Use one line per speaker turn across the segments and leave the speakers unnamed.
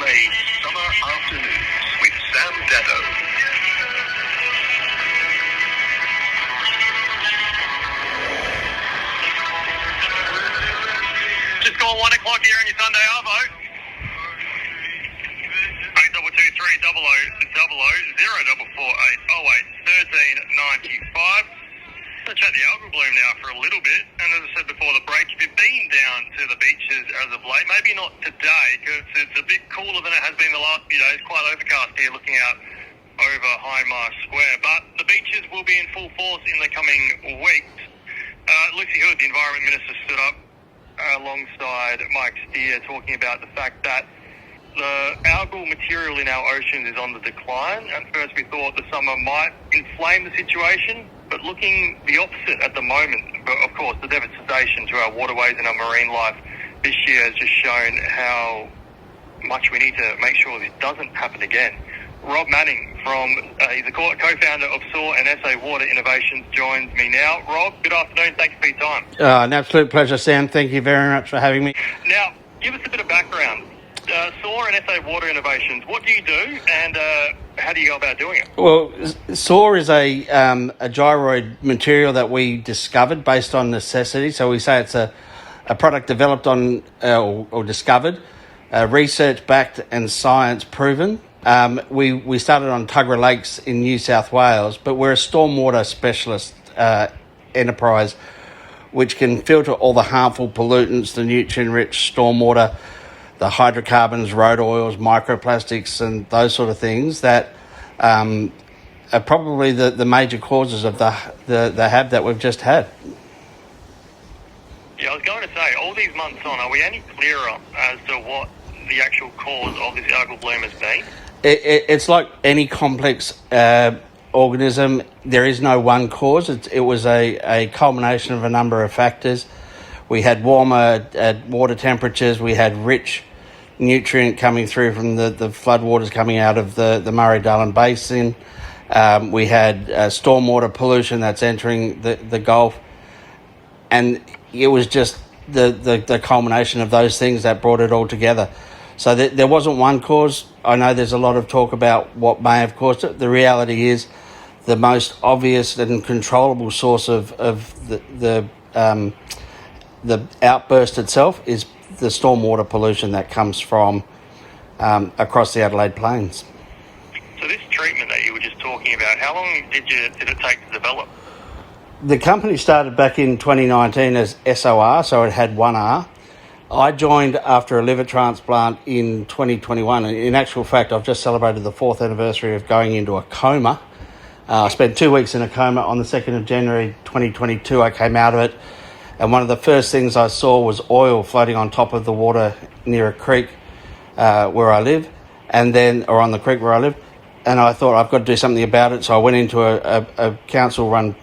Adelaide Summer Afternoons with Sam Daddow.
Just gone 1 o'clock here on your Sunday Arvo. 8230000448081395. Let's chat the algal bloom now for a little bit. And as I said before the break, if you've been down to the beaches as of late, maybe not today because it's a bit cooler than it has been the last few days. Quite overcast here looking out over Hindmarsh Square. But the beaches will be in full force in the coming weeks. Lucy Hood, the Environment Minister, stood up alongside Mike Steer talking about the fact that the algal material in our oceans is on the decline. At first we thought the summer might inflame the situation, but looking the opposite at the moment. But of course, the devastation to our waterways and our marine life this year has just shown how much we need to make sure this doesn't happen again. Rob Manning, he's the co-founder of SOAR and SA Water Innovations, joins me now. Rob, good afternoon. Thank you for your time.
An absolute pleasure, Sam. Thank you very much for having me.
Now, give us a bit of background. SOAR and SA Water Innovations, what do you do and how do you go about doing it?
Well, SOAR is a gyroid material that we discovered based on necessity. So we say it's a product developed on or discovered, research-backed and science-proven. We started on Tuggerah Lakes in New South Wales, but we're a stormwater specialist enterprise which can filter all the harmful pollutants, the nutrient-rich stormwater, the hydrocarbons, road oils, microplastics and those sort of things that are probably the major causes of the HAB that we've just had.
Yeah, I was going to say, all these months on, are we any clearer as to what the actual cause of this algal bloom has been?
It's like any complex organism. There is no one cause. It was a culmination of a number of factors. We had warmer water temperatures. We had rich nutrient coming through from the floodwaters coming out of the Murray-Darling Basin. We had stormwater pollution that's entering the Gulf. And it was just the culmination of those things that brought it all together. So there wasn't one cause. I know there's a lot of talk about what may have caused it. The reality is the most obvious and controllable source of the outburst itself is the stormwater pollution that comes from across the Adelaide Plains.
So this treatment that you were just talking about, how long did it take to develop?
The company started back in 2019 as SOR, so it had one R. I joined after a liver transplant in 2021. In actual fact, I've just celebrated the 4th anniversary of going into a coma. I spent 2 weeks in a coma. On the 2nd of January 2022, I came out of it. And one of the first things I saw was oil floating on top of the water near a creek where I live, or on the creek where I live. And I thought, I've got to do something about it. So I went into a council-run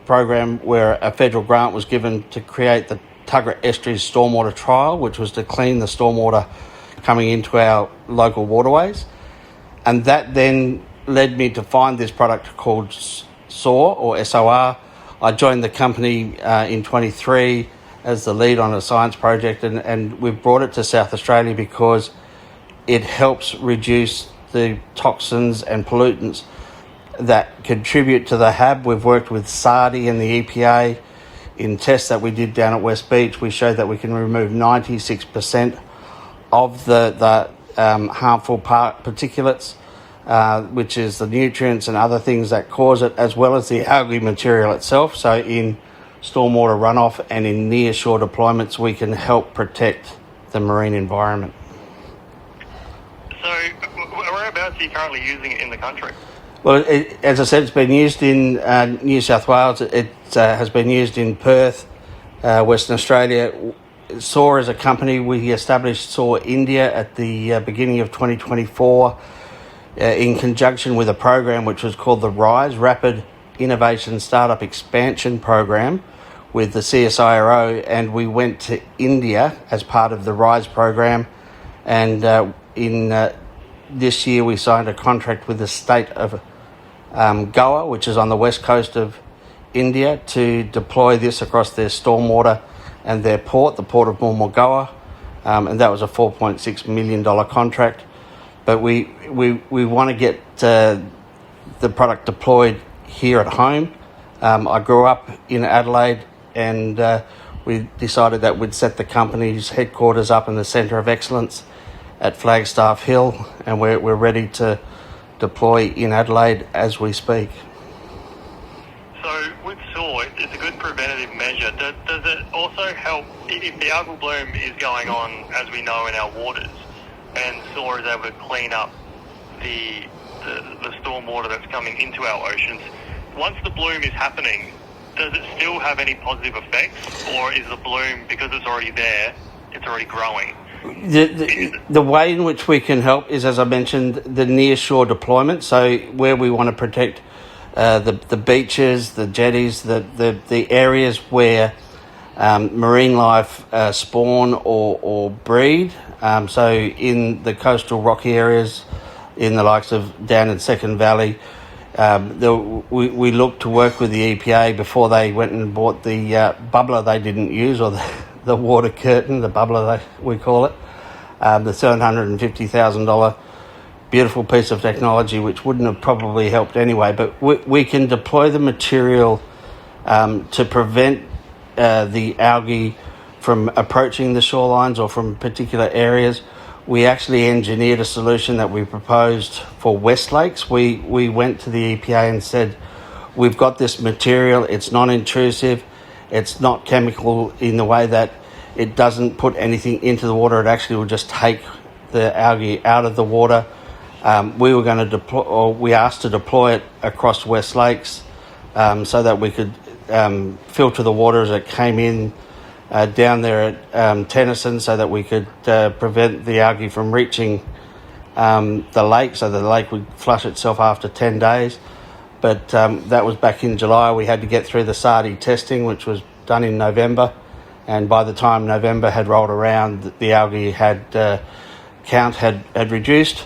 program where a federal grant was given to create the Tuggerah Estuaries Stormwater Trial, which was to clean the stormwater coming into our local waterways. And that then led me to find this product called SOAR or SOR. I joined the company in 23 as the lead on a science project, and we've brought it to South Australia because it helps reduce the toxins and pollutants that contribute to the HAB. We've worked with SARDI and the EPA. In tests that we did down at West Beach, we showed that we can remove 96% of the harmful particulates, which is the nutrients and other things that cause it, as well as the algae material itself. So in stormwater runoff and in near-shore deployments, we can help protect the marine environment.
So whereabouts are you currently using it in the country?
Well, as I said, it's been used in New South Wales. It has been used in Perth, Western Australia. SOAR as a company, we established SOAR India at the beginning of 2024 in conjunction with a program which was called the RISE, Rapid Innovation Startup Expansion Program, with the CSIRO, and we went to India as part of the RISE program. And in this year we signed a contract with the state of Goa, which is on the west coast of India, to deploy this across their stormwater and their port, the port of Mormugao, and that was a $4.6 million contract. but we want to get the product deployed here at home. I grew up in Adelaide, and we decided that we'd set the company's headquarters up in the Centre of Excellence at Flagstaff Hill, and we're ready to deploy in Adelaide as we speak.
So with soil, it's a good preventative measure. Does it also help if the algal bloom is going on, as we know, in our waters, and soil is able to clean up the storm water that's coming into our oceans? Once the bloom is happening, does it still have any positive effects, or is the bloom, because it's already there, it's already growing?
The way in which we can help is, as I mentioned, the near shore deployment. So where we want to protect the beaches, the jetties, the areas where marine life spawn or breed. So in the coastal rocky areas, in the likes of down in Second Valley, we looked to work with the EPA before they went and bought the bubbler they didn't use, or the water curtain, the bubbler we call it, the $750,000 beautiful piece of technology which wouldn't have probably helped anyway. But we can deploy the material to prevent the algae from approaching the shorelines or from particular areas. We actually engineered a solution that we proposed for West Lakes. We went to the EPA and said, we've got this material, it's non-intrusive, it's not chemical in the way that it doesn't put anything into the water, it actually will just take the algae out of the water. We were going to deploy, or we asked to deploy it across West Lakes so that we could filter the water as it came in down there at Tennyson, so that we could prevent the algae from reaching the lake, so the lake would flush itself after 10 days. But that was back in July. We had to get through the SARDI testing, which was done in November. And by the time November had rolled around, the algae count had reduced,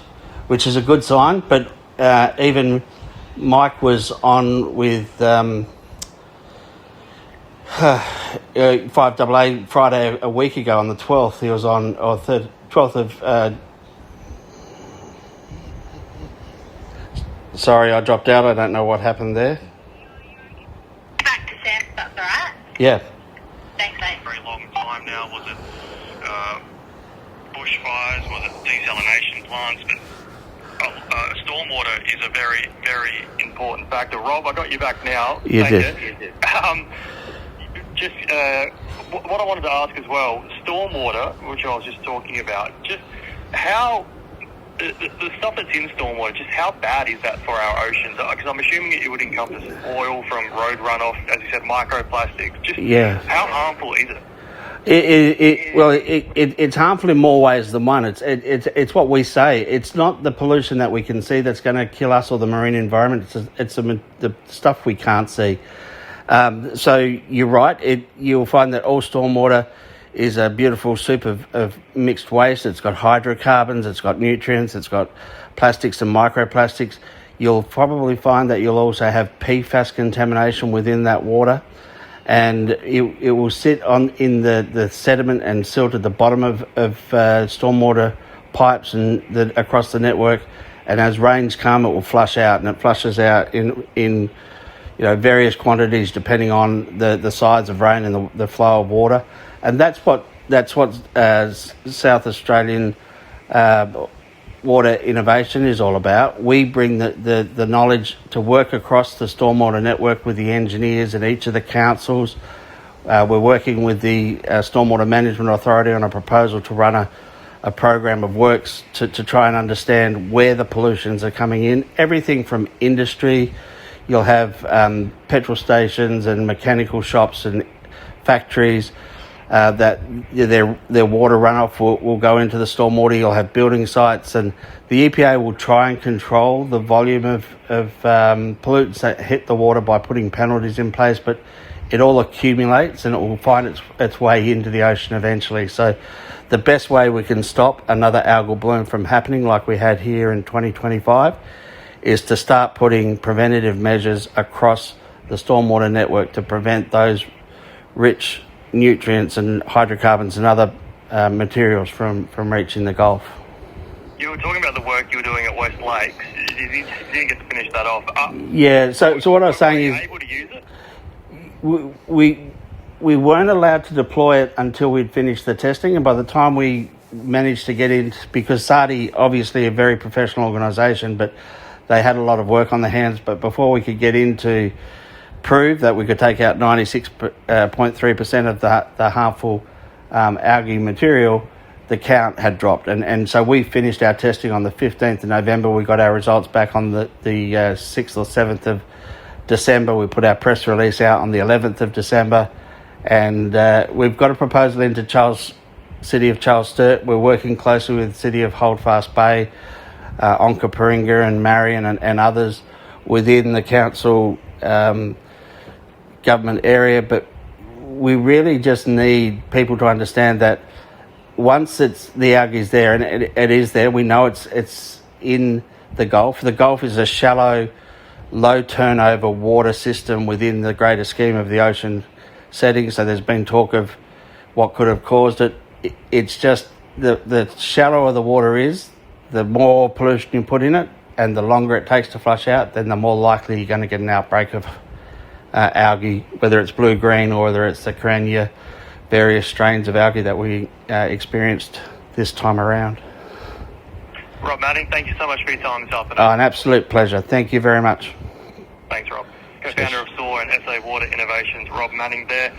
which is a good sign. But even Mike was on with 5AA Friday a week ago on the 12th. He was on, or 12th of... sorry, I dropped out. I don't know what happened there.
Back to Sam, that's all right.
Yeah.
Thanks, mate.
Very long time now. Was it bushfires? Was it desalination plants? But stormwater is a very, very important factor. Rob, I got you back now.
You did.
What I wanted to ask as well, stormwater, which I was just talking about, just how the stuff that's in stormwater, just how bad is that for our oceans? Because I'm assuming it would encompass oil from road runoff, as you said, microplastics. Just how harmful is it?
It's harmful in more ways than one. It's what we say. It's not the pollution that we can see that's going to kill us or the marine environment. It's the stuff we can't see. So you're right. You'll find that all stormwater is a beautiful soup of mixed waste. It's got hydrocarbons, it's got nutrients, it's got plastics and microplastics. You'll probably find that you'll also have PFAS contamination within that water, and it will sit in the sediment and silt at the bottom of stormwater pipes and across the network. And as rains come, it will flush out, and it flushes out in various quantities depending on the size of rain and the flow of water. And that's what South Australian water innovation is all about. We bring the knowledge to work across the stormwater network with the engineers at each of the councils. We're working with the Stormwater Management Authority on a proposal to run a program of works to try and understand where the pollutions are coming in. Everything from industry. You'll have petrol stations and mechanical shops and factories that their water runoff will go into the stormwater. You'll have building sites, and the EPA will try and control the volume of pollutants that hit the water by putting penalties in place, but it all accumulates and it will find its way into the ocean eventually. So the best way we can stop another algal bloom from happening like we had here in 2025 is to start putting preventative measures across the stormwater network to prevent those rich nutrients and hydrocarbons and other materials from reaching the Gulf.
You were talking about the work you were doing at West Lakes. You didn't get to finish that off.
Yeah, so what I was saying
were you
is
able to use it?
we weren't allowed to deploy it until we'd finished the testing, and by the time we managed to get in, because SARDI, obviously a very professional organisation, but they had a lot of work on their hands, but before we could get in to prove that we could take out 96.3% of the harmful algae material, the count had dropped. And so we finished our testing on the 15th of November. We got our results back on the 6th or 7th of December. We put our press release out on the 11th of December. And we've got a proposal into City of Charles Sturt. We're working closely with the City of Holdfast Bay, Onkaparinga and Marion and others within the council government area. But we really just need people to understand that once the algae's there, and it is there, we know it's in the Gulf. The Gulf is a shallow, low turnover water system within the greater scheme of the ocean setting. So there's been talk of what could have caused it. It's just the shallower the water is, the more pollution you put in it, and the longer it takes to flush out, then the more likely you're going to get an outbreak of algae, whether it's blue-green or whether it's the Carania, various strains of algae that we experienced this time around.
Rob Manning, thank you so much for your time this afternoon.
An absolute pleasure. Thank you very much.
Thanks, Rob. Co-founder of SOAR and SA Water Innovations, Rob Manning there.